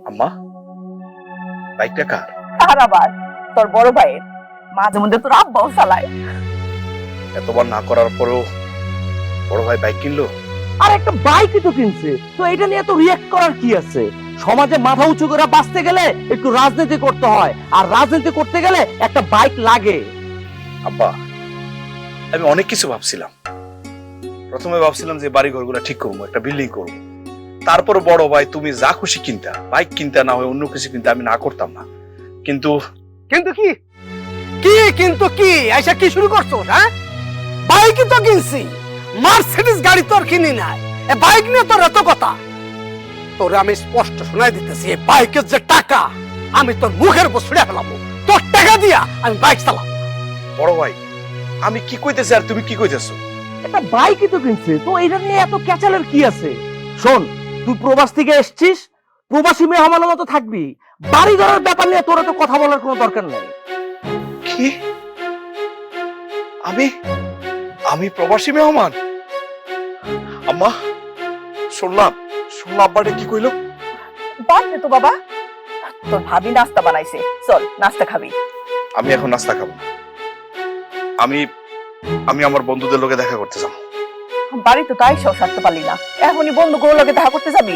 আম্মা, বাইকটা কার? আর আবার তোর বড় ভাইয়ের। মাঝে মধ্যে তোর আব্বাও চালায়। এতবার না করার পরেও বড় ভাই বাইক কিনলো। আর একটা বাইকই তো কিনছে, তো এটা নিয়ে তো রিয়াক্ট করার কি আছে? সমাজে মাথা উঁচু করে বাঁচতে গেলে একটু রাজনীতি করতে হয়, আর রাজনীতি করতে গেলে একটা বাইক লাগে। আব্বা, আমি অনেক কিছু ভাবছিলাম। প্রথমে ভাবছিলাম যে বাড়ি ঘরগুলো ঠিক করবো, একটা বিল্ডিং করবো। তারপর বড় ভাই তুমি যা খুশি কিনতা, বাইক কিনতে না হয় অন্য কিছু কিনতে, আমি না করতাম না। কিন্তু কিন্তু কি কি কিন্তু কি আইসা কি শুরু করছো? হ্যাঁ, বাইকই তো কিনছি, মার্সিডিজ গাড়ি তোর কিনি নাই। এ বাইক নিয়ে তোর এত কথা? তোরে আমি স্পষ্ট শোনাই দিতেছি, এই বাইকের যে টাকা আমি তোর মুখের উপর ছুড়ে ফেলাবো। তোর টাকা দিয়া আমি বাইক চালাবো। বড় ভাই, আমি কি কইতেছি আর তুমি কি কইতেছো? একটা বাইকই তো কিনছে, তো এটা নিয়ে এত ক্যাচালের কি আছে? শোন, তুই প্রবাস থেকে এসছিস, প্রবাসী মেহমানের মতো থাকবি। বাড়ি ঘরের ব্যাপার নিয়ে তোর তো কথা বলার কোনো দরকার নেই। কি? আমি আমি প্রবাসী মেহমান? আম্মা, শুনলাম আব্বাটা কি কইলো? বাড়বে তো বাবা, তোর ভাবি নাস্তা বানাইছে, চল নাস্তা খাবি। আমি এখন নাস্তা খাবো না। আমি আমি আমার বন্ধুদের লোকে দেখা করতে যাবো। বাড়িতে তো আইসাও সারতে পারলি না, এখনই বন্ধু গুলোর লগে দেখা করতে যাবি?